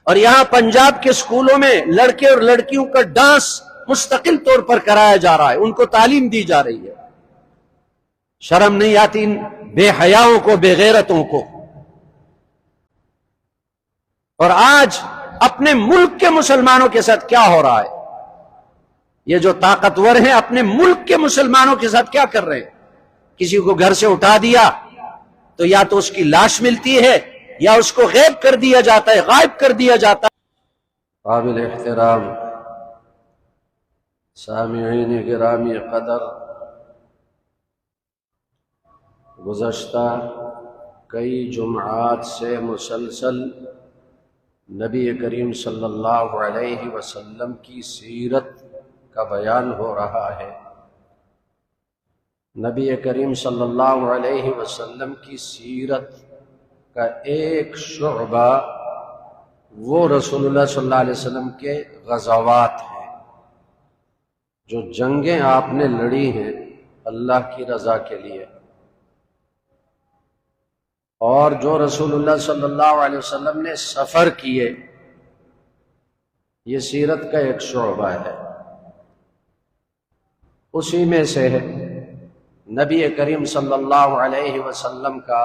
اور یہاں پنجاب کے سکولوں میں لڑکے اور لڑکیوں کا ڈانس مستقل طور پر کرایا جا رہا ہے، ان کو تعلیم دی جا رہی ہے۔ شرم نہیں آتی ان بے حیاؤں کو، بے غیرتوں کو؟ اور آج اپنے ملک کے مسلمانوں کے ساتھ کیا ہو رہا ہے؟ یہ جو طاقتور ہیں اپنے ملک کے مسلمانوں کے ساتھ کیا کر رہے ہیں؟ کسی کو گھر سے اٹھا دیا تو یا تو اس کی لاش ملتی ہے یا اس کو غائب کر دیا جاتا ہے، غائب کر دیا جاتا ہے۔ قابل احترام سامعین گرامی قدر، گزشتہ کئی جمعات سے مسلسل نبی کریم صلی اللہ علیہ وسلم کی سیرت کا بیان ہو رہا ہے۔ نبی کریم صلی اللہ علیہ وسلم کی سیرت کا ایک شعبہ وہ رسول اللہ صلی اللہ علیہ وسلم کے غزوات ہیں، جو جنگیں آپ نے لڑی ہیں اللہ کی رضا کے لیے، اور جو رسول اللہ صلی اللہ علیہ وسلم نے سفر کیے، یہ سیرت کا ایک شعبہ ہے۔ اسی میں سے ہے نبی کریم صلی اللہ علیہ وسلم کا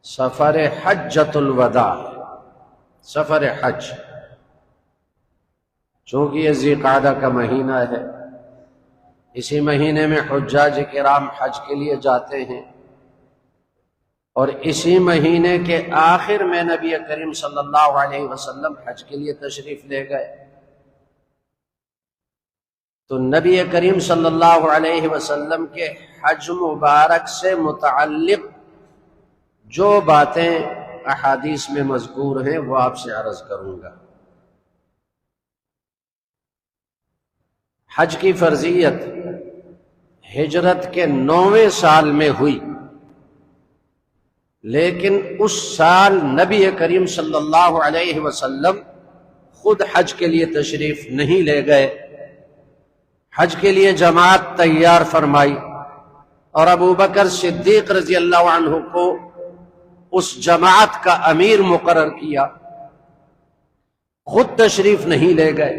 سفر حجۃ الوداع، سفر حج۔ چونکہ یہ ذی قعدہ کا مہینہ ہے، اسی مہینے میں حجاج کرام حج کے لیے جاتے ہیں، اور اسی مہینے کے آخر میں نبی کریم صلی اللہ علیہ وسلم حج کے لیے تشریف لے گئے۔ تو نبی کریم صلی اللہ علیہ وسلم کے حج مبارک سے متعلق جو باتیں احادیث میں مذکور ہیں وہ آپ سے عرض کروں گا۔ حج کی فرضیت ہجرت کے 9ویں سال میں ہوئی، لیکن اس سال نبی کریم صلی اللہ علیہ وسلم خود حج کے لیے تشریف نہیں لے گئے، حج کے لیے جماعت تیار فرمائی، اور ابو بکر صدیق رضی اللہ عنہ کو اس جماعت کا امیر مقرر کیا، خود تشریف نہیں لے گئے۔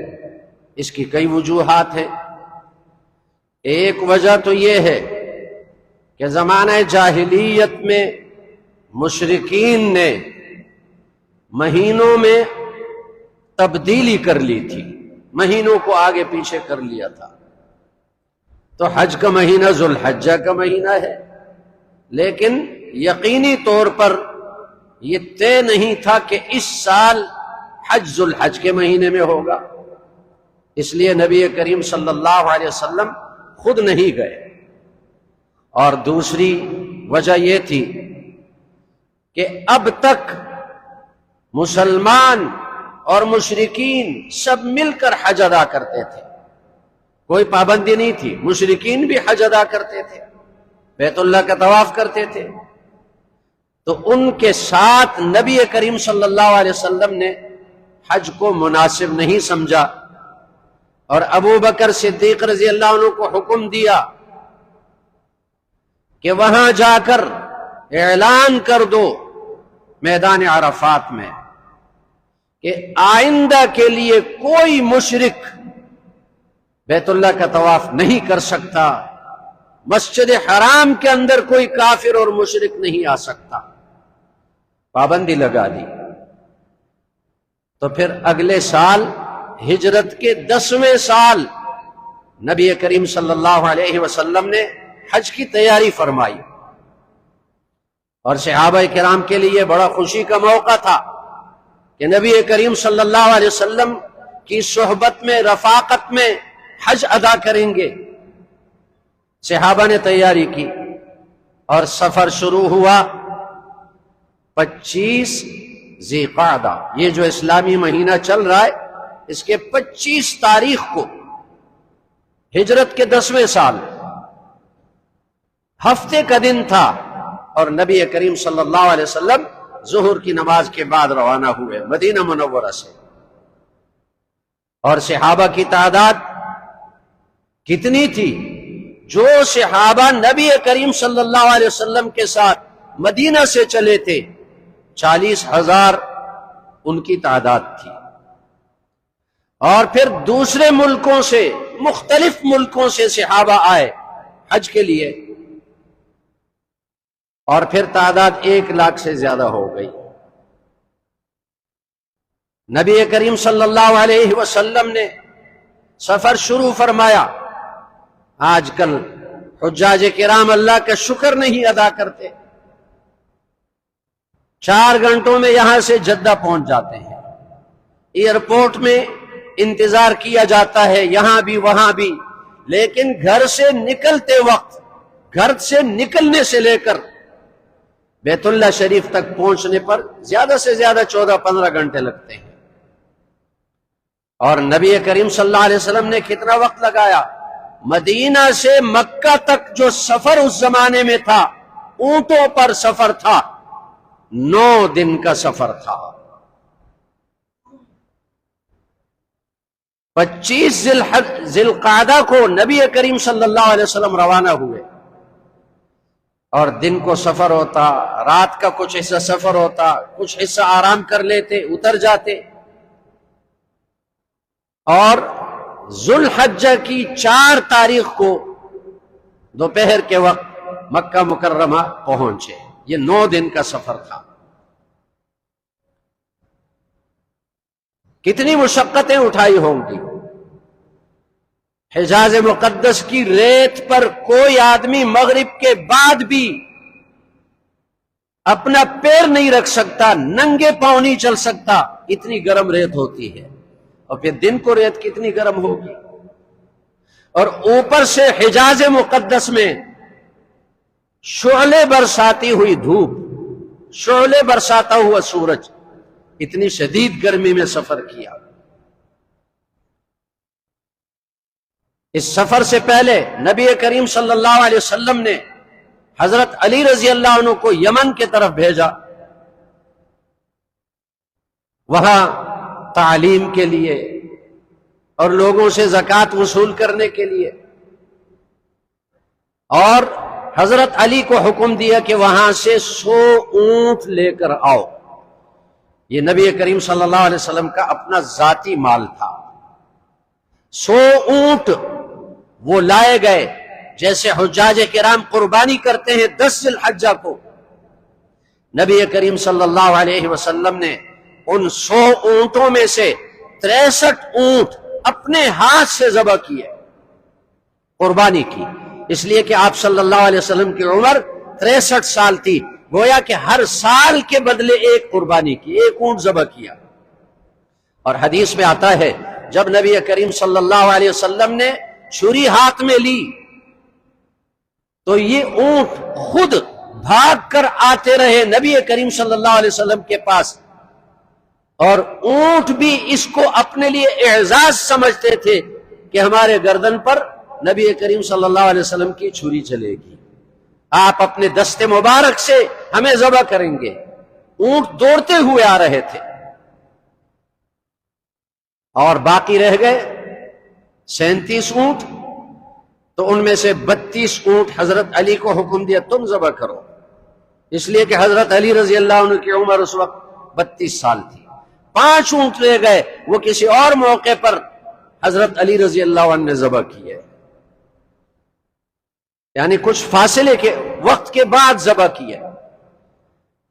اس کی کئی وجوہات ہیں۔ ایک وجہ تو یہ ہے کہ زمانہ جاہلیت میں مشرکین نے مہینوں میں تبدیلی کر لی تھی، مہینوں کو آگے پیچھے کر لیا تھا۔ تو حج کا مہینہ ذو الحجہ کا مہینہ ہے، لیکن یقینی طور پر یہ طے نہیں تھا کہ اس سال حج ذو الحج کے مہینے میں ہوگا، اس لیے نبی کریم صلی اللہ علیہ وسلم خود نہیں گئے۔ اور دوسری وجہ یہ تھی کہ اب تک مسلمان اور مشرکین سب مل کر حج ادا کرتے تھے، کوئی پابندی نہیں تھی، مشرکین بھی حج ادا کرتے تھے، بیت اللہ کا طواف کرتے تھے۔ تو ان کے ساتھ نبی کریم صلی اللہ علیہ وسلم نے حج کو مناسب نہیں سمجھا، اور ابو بکر صدیق رضی اللہ عنہ کو حکم دیا کہ وہاں جا کر اعلان کر دو میدان عرفات میں کہ آئندہ کے لیے کوئی مشرک بیت اللہ کا طواف نہیں کر سکتا، مسجد حرام کے اندر کوئی کافر اور مشرک نہیں آ سکتا، پابندی لگا دی۔ تو پھر اگلے سال ہجرت کے 10ویں سال نبی کریم صلی اللہ علیہ وسلم نے حج کی تیاری فرمائی، اور صحابہ کرام کے لیے بڑا خوشی کا موقع تھا کہ نبی کریم صلی اللہ علیہ وسلم کی صحبت میں، رفاقت میں حج ادا کریں گے۔ صحابہ نے تیاری کی اور سفر شروع ہوا 25 ذی قعدہ، یہ جو اسلامی مہینہ چل رہا ہے اس کے 25 تاریخ کو، ہجرت کے 10ویں سال، ہفتے کا دن تھا، اور نبی کریم صلی اللہ علیہ وسلم ظہر کی نماز کے بعد روانہ ہوئے مدینہ منورہ سے۔ اور صحابہ کی تعداد کتنی تھی؟ جو صحابہ نبی کریم صلی اللہ علیہ وسلم کے ساتھ مدینہ سے چلے تھے 40,000 ان کی تعداد تھی. اور پھر دوسرے ملکوں سے، مختلف ملکوں سے صحابہ آئے حج کے لیے، اور پھر تعداد 1,00,000 سے زیادہ ہو گئی. نبی کریم صلی اللہ علیہ وسلم نے سفر شروع فرمایا. آج کل حجاج کرام اللہ کا شکر نہیں ادا کرتے، 4 گھنٹوں میں یہاں سے جدہ پہنچ جاتے ہیں. ایئرپورٹ میں انتظار کیا جاتا ہے، یہاں بھی وہاں بھی، لیکن گھر سے نکلتے وقت، گھر سے نکلنے سے لے کر بیت اللہ شریف تک پہنچنے پر زیادہ سے زیادہ 14-15 گھنٹے لگتے ہیں. اور نبی کریم صلی اللہ علیہ وسلم نے کتنا وقت لگایا؟ مدینہ سے مکہ تک جو سفر اس زمانے میں تھا، اونٹوں پر سفر تھا، 9 دن کا سفر تھا. 25 ذی القعدہ کو نبی کریم صلی اللہ علیہ وسلم روانہ ہوئے، اور دن کو سفر ہوتا، رات کا کچھ حصہ سفر ہوتا، کچھ حصہ آرام کر لیتے، اتر جاتے. اور ذوالحجہ کی 4 تاریخ کو دوپہر کے وقت مکہ مکرمہ پہنچے. یہ 9 دن کا سفر تھا. کتنی مشقتیں اٹھائی ہوں گی. حجاز مقدس کی ریت پر کوئی آدمی مغرب کے بعد بھی اپنا پیر نہیں رکھ سکتا، ننگے پاؤں نہیں چل سکتا، اتنی گرم ریت ہوتی ہے. اور پھر دن کو ریت کتنی گرم ہوگی. اور اوپر سے حجاز مقدس میں شعلے برساتی ہوئی دھوپ، شعلے برساتا ہوا سورج، اتنی شدید گرمی میں سفر کیا. اس سفر سے پہلے نبی کریم صلی اللہ علیہ وسلم نے حضرت علی رضی اللہ عنہ کو یمن کی طرف بھیجا، وہاں تعلیم کے لیے اور لوگوں سے زکوٰۃ وصول کرنے کے لیے. اور حضرت علی کو حکم دیا کہ وہاں سے 100 اونٹ لے کر آؤ. یہ نبی کریم صلی اللہ علیہ وسلم کا اپنا ذاتی مال تھا. 100 اونٹ وہ لائے گئے، جیسے حجاج کرام قربانی کرتے ہیں 10 ذی الحجہ کو. نبی کریم صلی اللہ علیہ وسلم نے ان 100 اونٹوں میں سے 63 اونٹ اپنے ہاتھ سے ذبح کیے، قربانی کی. اس لیے کہ آپ صلی اللہ علیہ وسلم کی عمر 63 سال تھی، گویا کہ ہر سال کے بدلے ایک قربانی کی، ایک اونٹ ذبح کیا. اور حدیث میں آتا ہے جب نبی کریم صلی اللہ علیہ وسلم نے چھری ہاتھ میں لی تو یہ اونٹ خود بھاگ کر آتے رہے نبی کریم صلی اللہ علیہ وسلم کے پاس، اور اونٹ بھی اس کو اپنے لیے اعزاز سمجھتے تھے کہ ہمارے گردن پر نبی کریم صلی اللہ علیہ وسلم کی چھری چلے گی، آپ اپنے دست مبارک سے ہمیں ذبح کریں گے. اونٹ دوڑتے ہوئے آ رہے تھے، اور باقی رہ گئے 37 اونٹ. تو ان میں سے 32 اونٹ حضرت علی کو حکم دیا تم ذبح کرو، اس لیے کہ حضرت علی رضی اللہ عنہ کی عمر اس وقت 32 سال تھی. 5 اونٹ رہ گئے، وہ کسی اور موقع پر حضرت علی رضی اللہ عنہ نے ذبح کیے، یعنی کچھ فاصلے کے وقت کے بعد ذبح کیے.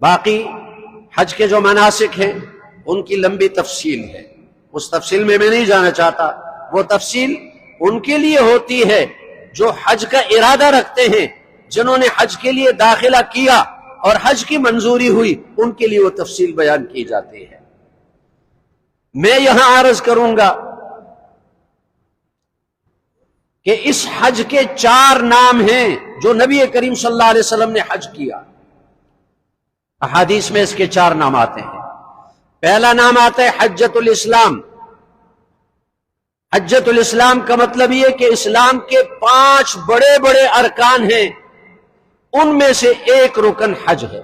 باقی حج کے جو مناسک ہیں ان کی لمبی تفصیل ہے، اس تفصیل میں نہیں جانا چاہتا. وہ تفصیل ان کے لیے ہوتی ہے جو حج کا ارادہ رکھتے ہیں، جنہوں نے حج کے لیے داخلہ کیا اور حج کی منظوری ہوئی، ان کے لیے وہ تفصیل بیان کی جاتی ہے. میں یہاں عرض کروں گا کہ اس حج کے 4 نام ہیں جو نبی کریم صلی اللہ علیہ وسلم نے حج کیا. احادیث میں اس کے 4 نام آتے ہیں. پہلا نام آتا ہے حجۃ الاسلام. حجۃ الاسلام کا مطلب یہ کہ اسلام کے 5 بڑے بڑے ارکان ہیں، ان میں سے ایک رکن حج ہے.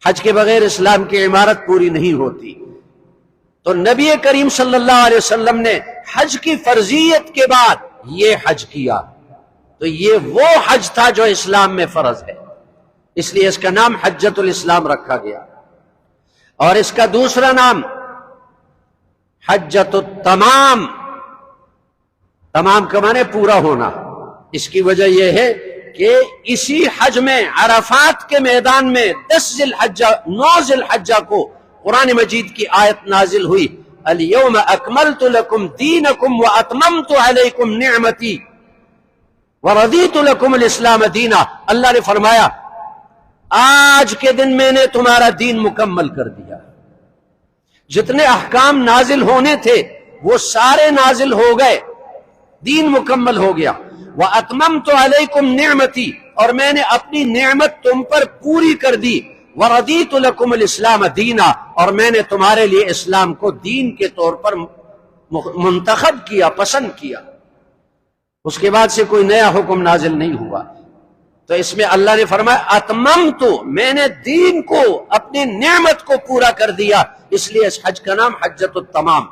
حج کے بغیر اسلام کی عمارت پوری نہیں ہوتی. تو نبی کریم صلی اللہ علیہ وسلم نے حج کی فرضیت کے بعد یہ حج کیا، تو یہ وہ حج تھا جو اسلام میں فرض ہے، اس لیے اس کا نام حجۃ الاسلام رکھا گیا. اور اس کا دوسرا نام حجۃ التمام، تمام کا معنی پورا ہونا۔ اس کی وجہ یہ ہے کہ اسی حج میں عرفات کے میدان میں 9 ذی الحجہ کو قرآن مجید کی آیت نازل ہوئی، الیوم اکملت لکم دینکم واتممت علیکم نعمتی ورضیت لکم الاسلام دینا۔ اللہ نے فرمایا آج کے دن میں نے تمہارا دین مکمل کر دیا، جتنے احکام نازل ہونے تھے وہ سارے نازل ہو گئے، دین مکمل ہو گیا۔ وَأَتْمَمْتُ عَلَيْكُمْ نِعْمَتِي، اور میں نے اپنی نعمت تم پر پوری کر دی۔ وَرَضِيتُ لَكُمُ الْإِسْلَامَ دِينًا، اور میں نے تمہارے لیے اسلام کو دین کے طور پر منتخب کیا، پسند کیا۔ اس کے بعد سے کوئی نیا حکم نازل نہیں ہوا۔ تو اس میں اللہ نے فرمایا اتممتو، میں نے دین کو، اپنی نعمت کو پورا کر دیا، اس لیے اس حج کا نام حجۃ التمام۔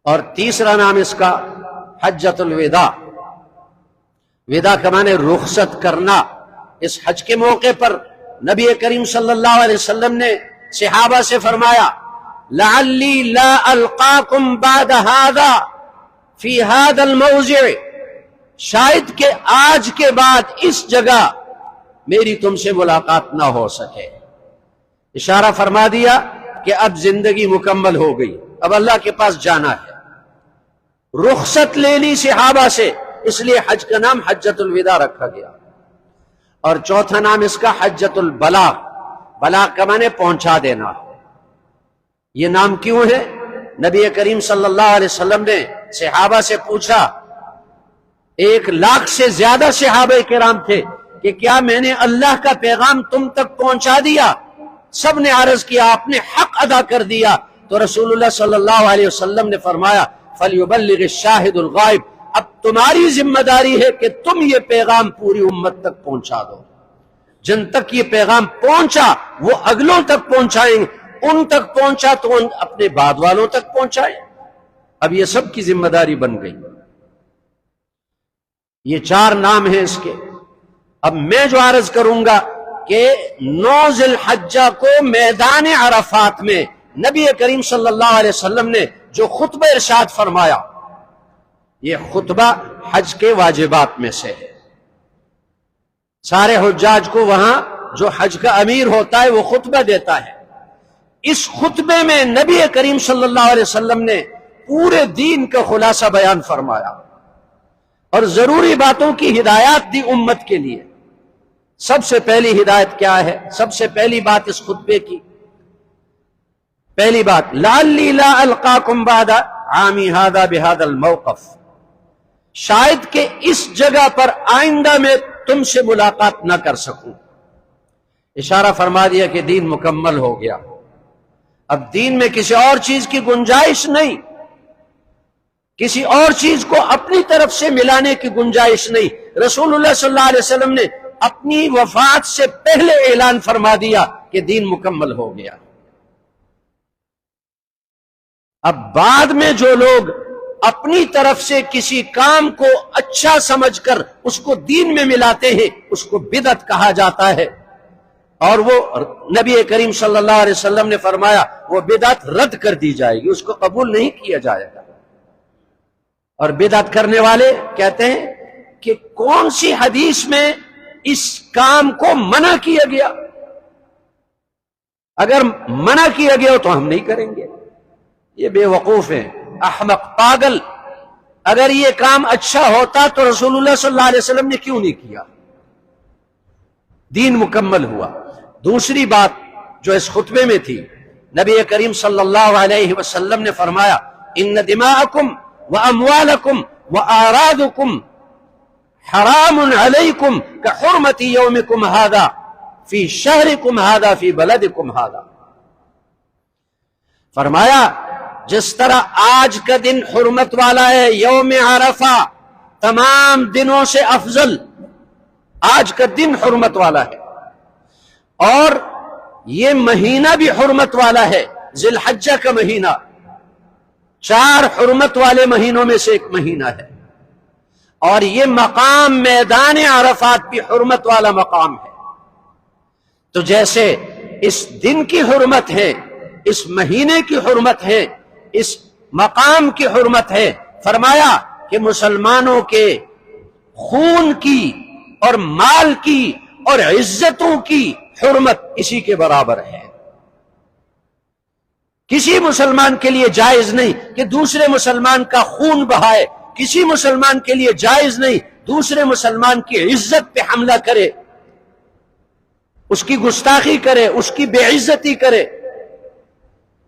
اور تیسرا نام اس کا حجۃ الوداع، ودا کا معنی رخصت کرنا۔ اس حج کے موقع پر نبی کریم صلی اللہ علیہ وسلم نے صحابہ سے فرمایا لعلی لا القاکم بعد هذا فی هذا الموضع، شاید کہ آج کے بعد اس جگہ میری تم سے ملاقات نہ ہو سکے۔ اشارہ فرما دیا کہ اب زندگی مکمل ہو گئی، اب اللہ کے پاس جانا ہے۔ رخصت لے لی صحابہ سے، اس لیے حج کا نام حجۃ الوداع رکھا گیا۔ اور چوتھا نام اس کا حجۃ البلاغ، بلاغ کا معنی پہنچا دینا۔ یہ نام کیوں ہے؟ نبی کریم صلی اللہ علیہ وسلم نے صحابہ سے پوچھا، 1,00,000 سے زیادہ صحابہ کرام تھے، کہ کیا میں نے اللہ کا پیغام تم تک پہنچا دیا؟ سب نے عرض کیا آپ نے حق ادا کر دیا۔ تو رسول اللہ صلی اللہ علیہ وسلم نے فرمایا فَلْيُبَلِّغِ الشَّاهِدُ الْغَائِبُ، اب تمہاری ذمہ داری ہے کہ تم یہ پیغام پوری امت تک پہنچا دو۔ جن تک یہ پیغام پہنچا وہ اگلوں تک پہنچائیں گے، ان تک پہنچا تو ان اپنے بعد والوں تک پہنچائیں۔ اب یہ سب کی ذمہ داری بن گئی۔ یہ 4 نام ہیں اس کے۔ اب میں جو عرض کروں گا کہ 9 ذی الحجہ کو میدان عرفات میں نبی کریم صلی اللہ علیہ وسلم نے جو خطبہ ارشاد فرمایا، یہ خطبہ حج کے واجبات میں سے ہے۔ سارے حجاج کو وہاں جو حج کا امیر ہوتا ہے وہ خطبہ دیتا ہے۔ اس خطبے میں نبی کریم صلی اللہ علیہ وسلم نے پورے دین کا خلاصہ بیان فرمایا اور ضروری باتوں کی ہدایات دی امت کے لیے۔ سب سے پہلی ہدایت کیا ہے؟ سب سے پہلی بات اس خطبے کی، پہلی بات لعلی لا القاکم بعد عامی ھذا بھذا الموقف، شاید کہ اس جگہ پر آئندہ میں تم سے ملاقات نہ کر سکوں۔ اشارہ فرما دیا کہ دین مکمل ہو گیا، اب دین میں کسی اور چیز کی گنجائش نہیں، کسی اور چیز کو اپنی طرف سے ملانے کی گنجائش نہیں۔ رسول اللہ صلی اللہ علیہ وسلم نے اپنی وفات سے پہلے اعلان فرما دیا کہ دین مکمل ہو گیا۔ اب بعد میں جو لوگ اپنی طرف سے کسی کام کو اچھا سمجھ کر اس کو دین میں ملاتے ہیں، اس کو بدعت کہا جاتا ہے، اور وہ نبی کریم صلی اللہ علیہ وسلم نے فرمایا وہ بدعت رد کر دی جائے گی، اس کو قبول نہیں کیا جائے گا۔ اور بدعت کرنے والے کہتے ہیں کہ کون سی حدیث میں اس کام کو منع کیا گیا؟ اگر منع کیا گیا تو ہم نہیں کریں گے۔ یہ بے وقوف ہیں، احمق، پاگل۔ اگر یہ کام اچھا ہوتا تو رسول اللہ صلی اللہ علیہ وسلم نے کیوں نہیں کیا؟ دین مکمل ہوا۔ دوسری بات جو اس خطبے میں تھی، نبی کریم صلی اللہ علیہ وسلم نے فرمایا ان دماءکم واموالکم واعراضکم حرام علیکم کحرمت یومکم ھذا فی شہرکم ھذا فی بلدکم ھذا، فرمایا جس طرح آج کا دن حرمت والا ہے، یوم عرفہ تمام دنوں سے افضل آج کا دن حرمت والا ہے، اور یہ مہینہ بھی حرمت والا ہے، ذی الحجہ کا مہینہ 4 حرمت والے مہینوں میں سے ایک مہینہ ہے، اور یہ مقام میدان عرفات بھی حرمت والا مقام ہے۔ تو جیسے اس دن کی حرمت ہے، اس مہینے کی حرمت ہے، اس مقام کی حرمت ہے۔ فرمایا کہ مسلمانوں کے خون کی اور مال کی اور عزتوں کی حرمت اسی کے برابر ہے۔ کسی مسلمان کے لیے جائز نہیں کہ دوسرے مسلمان کا خون بہائے، کسی مسلمان کے لیے جائز نہیں دوسرے مسلمان کی عزت پہ حملہ کرے، اس کی گستاخی کرے، اس کی بے عزتی کرے۔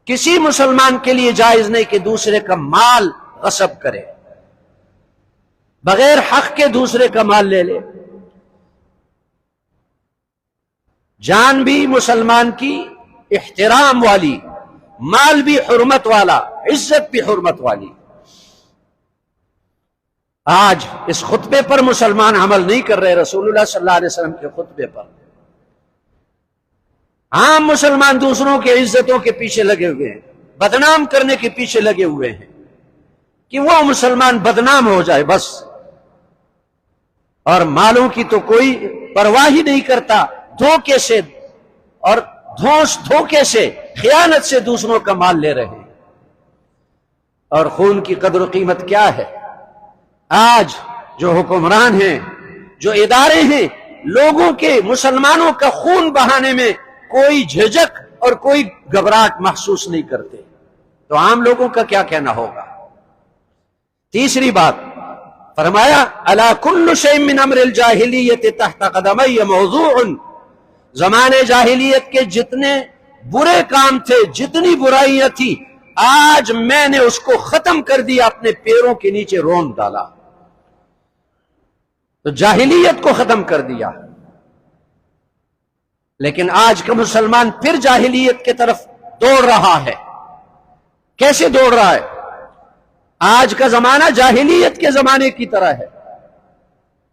کسی مسلمان کے لیے جائز نہیں کہ دوسرے کا مال غصب کرے، بغیر حق کے دوسرے کا مال لے لے۔ جان بھی مسلمان کی احترام والی، مال بھی حرمت والا، عزت بھی حرمت والی۔ آج اس خطبے پر مسلمان عمل نہیں کر رہے، رسول اللہ صلی اللہ علیہ وسلم کے خطبے پر۔ عام مسلمان دوسروں کے عزتوں کے پیچھے لگے ہوئے ہیں، بدنام کرنے کے پیچھے لگے ہوئے ہیں کہ وہ مسلمان بدنام ہو جائے بس، اور مالوں کی تو کوئی پرواہ ہی نہیں کرتا، دھوکے سے اور دھوکے سے، خیانت سے دوسروں کا مال لے رہے ہیں۔ اور خون کی قدر و قیمت کیا ہے؟ آج جو حکمران ہیں، جو ادارے ہیں، لوگوں کے، مسلمانوں کا خون بہانے میں کوئی جھجک اور کوئی گھبراہٹ محسوس نہیں کرتے، تو عام لوگوں کا کیا کہنا ہوگا؟ تیسری بات فرمایا الا کل شیء من امر الجاہلیت تحت قدمی موضوع، زمانے جاہلیت کے جتنے برے کام تھے، جتنی برائیاں تھیں، آج میں نے اس کو ختم کر دیا، اپنے پیروں کے نیچے رون ڈالا۔ تو جاہلیت کو ختم کر دیا۔ لیکن آج کا مسلمان پھر جاہلیت کی طرف دوڑ رہا ہے۔ کیسے دوڑ رہا ہے؟ آج کا زمانہ جاہلیت کے زمانے کی طرح ہے۔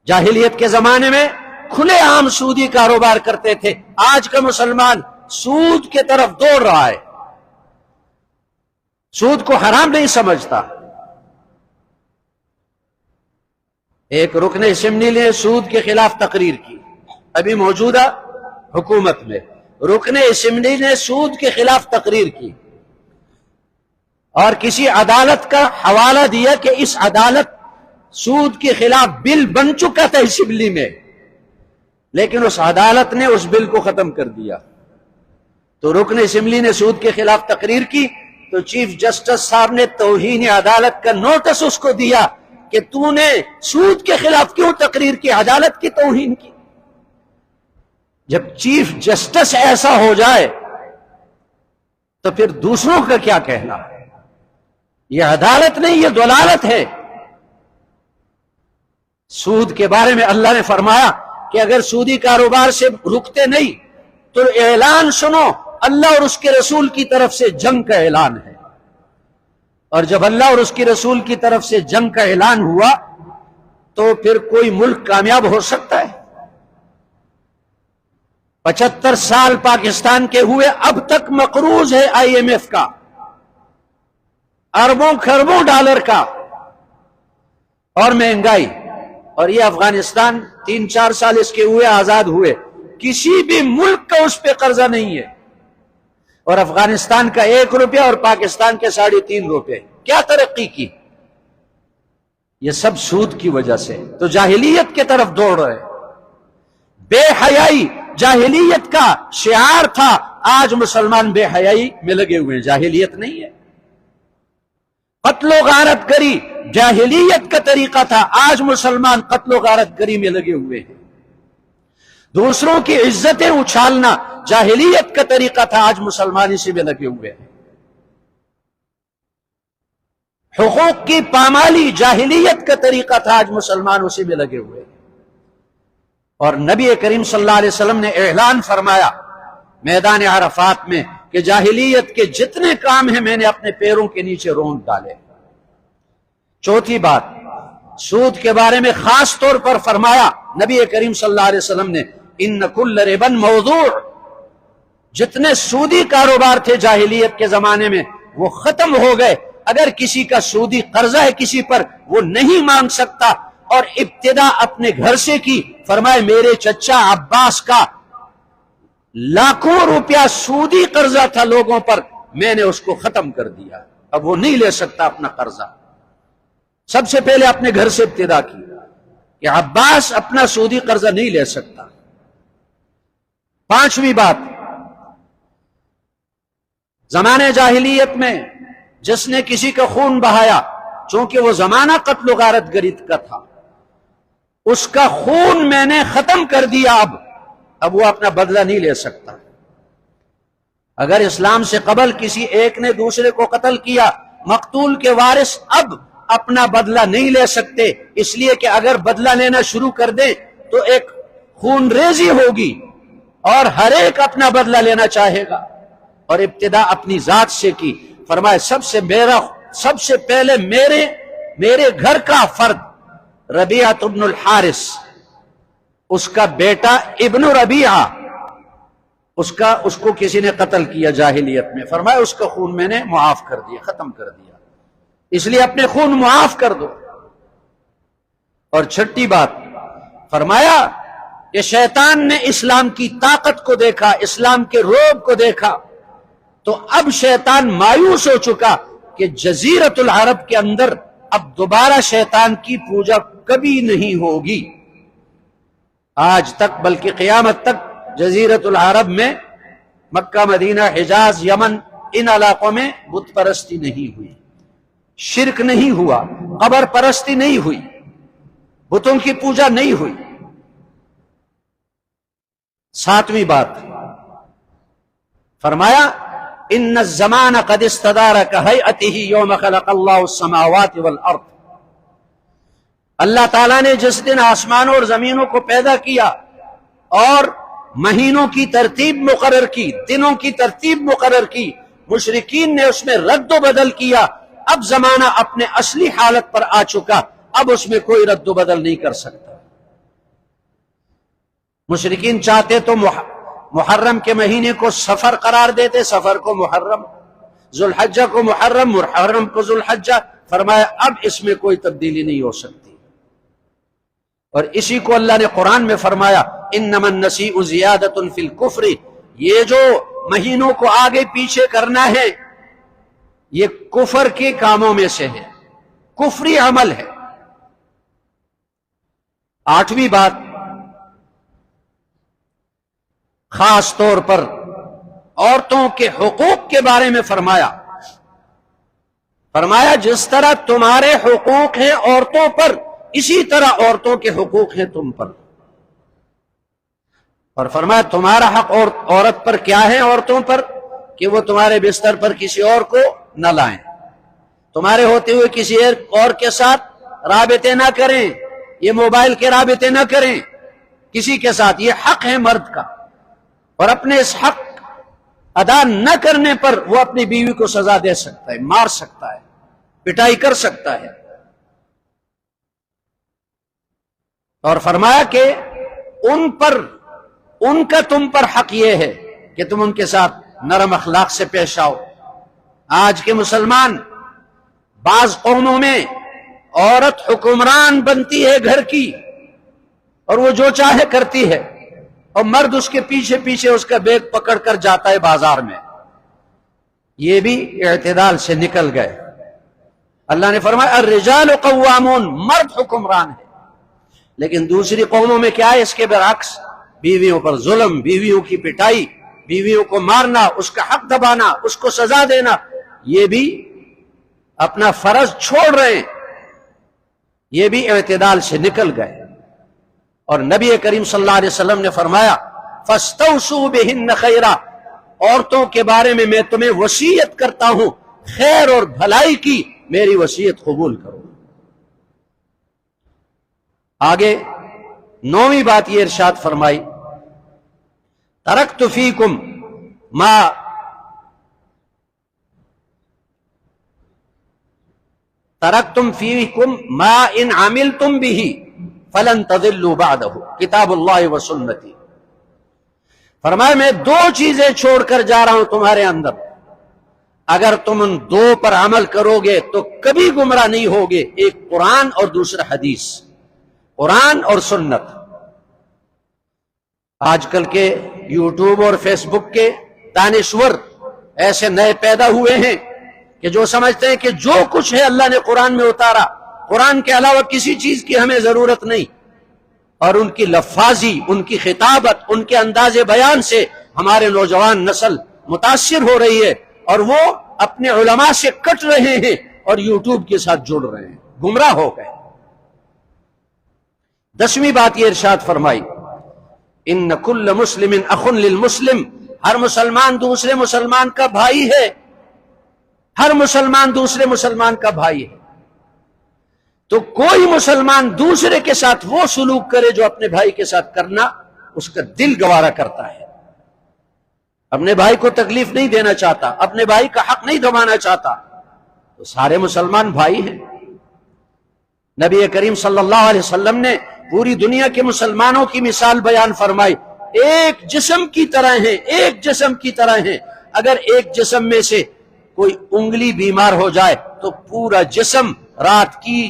جاہلیت کے زمانے میں کھلے عام سودی کاروبار کرتے تھے، آج کا مسلمان سود کے طرف دوڑ رہا ہے، سود کو حرام نہیں سمجھتا۔ ایک رکن اسمبلی نے سود کے خلاف تقریر کی، ابھی موجودہ حکومت میں رکن اسمبلی نے سود کے خلاف تقریر کی، اور کسی عدالت کا حوالہ دیا کہ اس عدالت سود کے خلاف بل بن چکا تھا اسمبلی میں، لیکن اس عدالت نے اس بل کو ختم کر دیا۔ تو رکن اسمبلی نے سود کے خلاف تقریر کی، تو چیف جسٹس صاحب نے توہین عدالت کا نوٹس اس کو دیا کہ تو نے سود کے خلاف کیوں تقریر کی، عدالت کی توہین کی۔ جب چیف جسٹس ایسا ہو جائے تو پھر دوسروں کا کیا کہنا؟ یہ عدالت نہیں، یہ ضلالت ہے۔ سود کے بارے میں اللہ نے فرمایا کہ اگر سودی کاروبار سے رکتے نہیں تو اعلان سنو، اللہ اور اس کے رسول کی طرف سے جنگ کا اعلان ہے۔ اور جب اللہ اور اس کی رسول کی طرف سے جنگ کا اعلان ہوا تو پھر کوئی ملک کامیاب ہو سکتا ہے؟ 75 سال پاکستان کے ہوئے، اب تک مقروض ہے IMF کا، اربوں خربوں ڈالر کا، اور مہنگائی۔ اور یہ افغانستان 3-4 سال اس کے ہوئے آزاد ہوئے، کسی بھی ملک کا اس پہ قرضہ نہیں ہے، اور افغانستان کا 1 روپیہ اور پاکستان کے 3.5 روپے، کیا ترقی کی؟ یہ سب سود کی وجہ سے۔ تو جاہلیت کی طرف دوڑ رہے۔ بے حیائی جاہلیت کا شعار تھا، آج مسلمان بے حیائی میں لگے ہوئے ہیں، جاہلیت نہیں ہے۔ قتل و غارت گری جاہلیت کا طریقہ تھا، آج مسلمان قتل و غارت گری میں لگے ہوئے ہیں۔ دوسروں کی عزتیں اچھالنا جاہلیت کا طریقہ تھا، آج مسلمان اسی میں لگے ہوئے ہیں۔ حقوق کی پامالی جاہلیت کا طریقہ تھا، آج مسلمان اسی میں لگے ہوئے ہیں۔ اور نبی کریم صلی اللہ علیہ وسلم نے اعلان فرمایا میدان عرفات میں کہ جاہلیت کے جتنے کام ہیں میں نے اپنے پیروں کے نیچے رون ڈالے۔ چوتھی بات، سود کے بارے میں خاص طور پر فرمایا نبی کریم صلی اللہ علیہ وسلم نے ان کل ربا موضوع، جتنے سودی کاروبار تھے جاہلیت کے زمانے میں وہ ختم ہو گئے۔ اگر کسی کا سودی قرضہ ہے کسی پر، وہ نہیں مانگ سکتا، اور ابتدا اپنے گھر سے کی۔ فرمائے میرے چچا عباس کا لاکھوں روپیہ سودی قرضہ تھا لوگوں پر، میں نے اس کو ختم کر دیا، اب وہ نہیں لے سکتا اپنا قرضہ۔ سب سے پہلے اپنے گھر سے ابتدا کی کہ عباس اپنا سودی قرضہ نہیں لے سکتا۔ پانچویں بات، زمانے جاہلیت میں جس نے کسی کا خون بہایا، چونکہ وہ زمانہ قتل و غارت گری کا تھا، اس کا خون میں نے ختم کر دیا، اب وہ اپنا بدلہ نہیں لے سکتا۔ اگر اسلام سے قبل کسی ایک نے دوسرے کو قتل کیا، مقتول کے وارث اب اپنا بدلہ نہیں لے سکتے، اس لیے کہ اگر بدلہ لینا شروع کر دیں تو ایک خون ریزی ہوگی اور ہر ایک اپنا بدلہ لینا چاہے گا، اور ابتدا اپنی ذات سے کی۔ فرمائے سب سے پہلے میرے گھر کا فرد ربیعہ ابن الحارث، اس کا بیٹا ابن ربیعہ، اس کو کسی نے قتل کیا جاہلیت میں، فرمایا اس کا خون میں نے معاف کر دیا، ختم کر دیا، اس لیے اپنے خون معاف کر دو۔ اور چھٹی بات فرمایا کہ شیطان نے اسلام کی طاقت کو دیکھا، اسلام کے رعب کو دیکھا، تو اب شیطان مایوس ہو چکا کہ جزیرت العرب کے اندر اب دوبارہ شیطان کی پوجا کبھی نہیں ہوگی۔ آج تک بلکہ قیامت تک جزیرت العرب میں، مکہ، مدینہ، حجاز، یمن، ان علاقوں میں بت پرستی نہیں ہوئی، شرک نہیں ہوا، قبر پرستی نہیں ہوئی، بتوں کی پوجا نہیں ہوئی۔ ساتویں بات فرمایا ان الزمان قد استدار كهيئته يوم خلق الله السماوات والارض، اللہ تعالیٰ نے جس دن آسمانوں اور زمینوں کو پیدا کیا اور مہینوں کی ترتیب مقرر کی، دنوں کی ترتیب مقرر کی، مشرکین نے اس میں رد و بدل کیا، اب زمانہ اپنے اصلی حالت پر آ چکا، اب اس میں کوئی رد و بدل نہیں کر سکتا۔ مشرکین چاہتے تو محرم کے مہینے کو سفر قرار دیتے، سفر کو محرم، ذوالحجہ کو محرم، محرم کو ذوالحجہ، فرمایا اب اس میں کوئی تبدیلی نہیں ہو سکتی۔ اور اسی کو اللہ نے قرآن میں فرمایا انما النسیء زیادۃ فی الکفر، یہ جو مہینوں کو آگے پیچھے کرنا ہے یہ کفر کے کاموں میں سے ہے، کفری عمل ہے۔ آٹھویں بات خاص طور پر عورتوں کے حقوق کے بارے میں فرمایا جس طرح تمہارے حقوق ہیں عورتوں پر، اسی طرح عورتوں کے حقوق ہیں تم پر۔ اور فرمایا تمہارا حق عورت پر کیا ہے، عورتوں پر، کہ وہ تمہارے بستر پر کسی اور کو نہ لائیں، تمہارے ہوتے ہوئے کسی اور کے ساتھ رابطے نہ کریں، یہ موبائل کے رابطے نہ کریں کسی کے ساتھ، یہ حق ہے مرد کا، اور اپنے اس حق ادا نہ کرنے پر وہ اپنی بیوی کو سزا دے سکتا ہے، مار سکتا ہے، پٹائی کر سکتا ہے۔ اور فرمایا کہ ان کا تم پر حق یہ ہے کہ تم ان کے ساتھ نرم اخلاق سے پیش آؤ۔ آج کے مسلمان بعض قوموں میں عورت حکمران بنتی ہے گھر کی اور وہ جو چاہے کرتی ہے، اور مرد اس کے پیچھے پیچھے اس کا بیگ پکڑ کر جاتا ہے بازار میں۔ یہ بھی اعتدال سے نکل گئے۔ اللہ نے فرمایا الرجال قوامون، مرد حکمران ہے۔ لیکن دوسری قوموں میں کیا ہے اس کے برعکس، بیویوں پر ظلم، بیویوں کی پٹائی، بیویوں کو مارنا، اس کا حق دبانا، اس کو سزا دینا، یہ بھی اپنا فرض چھوڑ رہے ہیں، یہ بھی اعتدال سے نکل گئے۔ اور نبی کریم صلی اللہ علیہ وسلم نے فرمایا فاستوصوا بہن خیرا، عورتوں کے بارے میں میں تمہیں وصیت کرتا ہوں خیر اور بھلائی کی، میری وصیت قبول کرو۔ آگے نویں بات یہ ارشاد فرمائی ترکت فیکم ما ان عملتم به فلن تضلوا بعدہ، کتاب اللہ و سنتی۔ فرمایا میں دو چیزیں چھوڑ کر جا رہا ہوں تمہارے اندر، اگر تم ان دو پر عمل کرو گے تو کبھی گمراہ نہیں ہوگے، ایک قرآن اور دوسرا حدیث، قرآن اور سنت۔ آج کل کے یوٹیوب اور فیس بک کے دانشور ایسے نئے پیدا ہوئے ہیں کہ جو سمجھتے ہیں کہ جو کچھ ہے اللہ نے قرآن میں اتارا، قرآن کے علاوہ کسی چیز کی ہمیں ضرورت نہیں، اور ان کی لفاظی، ان کی خطابت، ان کے انداز بیان سے ہمارے نوجوان نسل متاثر ہو رہی ہے، اور وہ اپنے علماء سے کٹ رہے ہیں اور یوٹیوب کے ساتھ جڑ رہے ہیں، گمراہ ہو گئے۔ 10ویں بات یہ ارشاد فرمائی، ان کل مسلم اخ للمسلم، ہر مسلمان دوسرے مسلمان کا بھائی ہے، ہر مسلمان دوسرے مسلمان کا بھائی ہے۔ تو کوئی مسلمان دوسرے کے ساتھ وہ سلوک کرے جو اپنے بھائی کے ساتھ کرنا اس کا دل گوارا کرتا ہے، اپنے بھائی کو تکلیف نہیں دینا چاہتا، اپنے بھائی کا حق نہیں دبانا چاہتا، تو سارے مسلمان بھائی ہیں۔ نبی کریم صلی اللہ علیہ وسلم نے پوری دنیا کے مسلمانوں کی مثال بیان فرمائی، ایک جسم کی طرح ہیں، ایک جسم کی طرح ہیں۔ اگر ایک جسم میں سے کوئی انگلی بیمار ہو جائے تو پورا جسم رات کی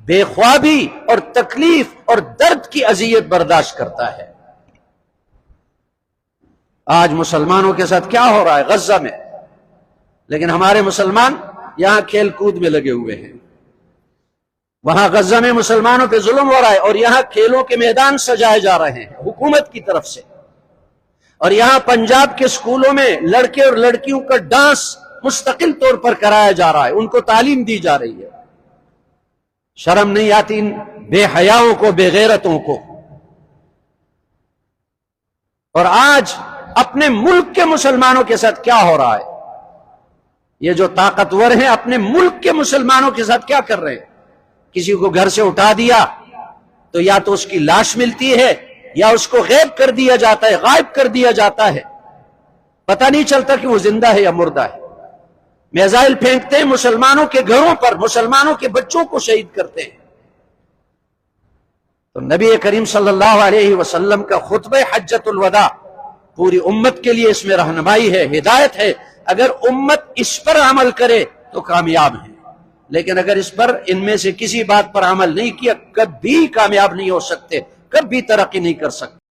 بے خوابی اور تکلیف اور درد کی اذیت برداشت کرتا ہے۔ آج مسلمانوں کے ساتھ کیا ہو رہا ہے غزہ میں؟ لیکن ہمارے مسلمان یہاں کھیل کود میں لگے ہوئے ہیں، وہاں غزہ میں مسلمانوں پہ ظلم ہو رہا ہے، اور یہاں کھیلوں کے میدان سجائے جا رہے ہیں حکومت کی طرف سے، اور یہاں پنجاب کے سکولوں میں لڑکے اور لڑکیوں کا ڈانس مستقل طور پر کرایا جا رہا ہے، ان کو تعلیم دی جا رہی ہے۔ شرم نہیں آتی ان بے حیاؤں کو، بے غیرتوں کو؟ اور آج اپنے ملک کے مسلمانوں کے ساتھ کیا ہو رہا ہے؟ یہ جو طاقتور ہیں اپنے ملک کے مسلمانوں کے ساتھ کیا کر رہے ہیں؟ کسی کو گھر سے اٹھا دیا تو یا تو اس کی لاش ملتی ہے یا اس کو غائب کر دیا جاتا ہے، غائب کر دیا جاتا ہے، پتہ نہیں چلتا کہ وہ زندہ ہے یا مردہ ہے۔ میزائل پھینکتے ہیں مسلمانوں کے گھروں پر، مسلمانوں کے بچوں کو شہید کرتے ہیں۔ تو نبی کریم صلی اللہ علیہ وسلم کا خطبہ حجۃ الوداع پوری امت کے لیے اس میں رہنمائی ہے، ہدایت ہے۔ اگر امت اس پر عمل کرے تو کامیاب ہے، لیکن اگر اس پر ان میں سے کسی بات پر عمل نہیں کیا کبھی کامیاب نہیں ہو سکتے، کبھی ترقی نہیں کر سکتے۔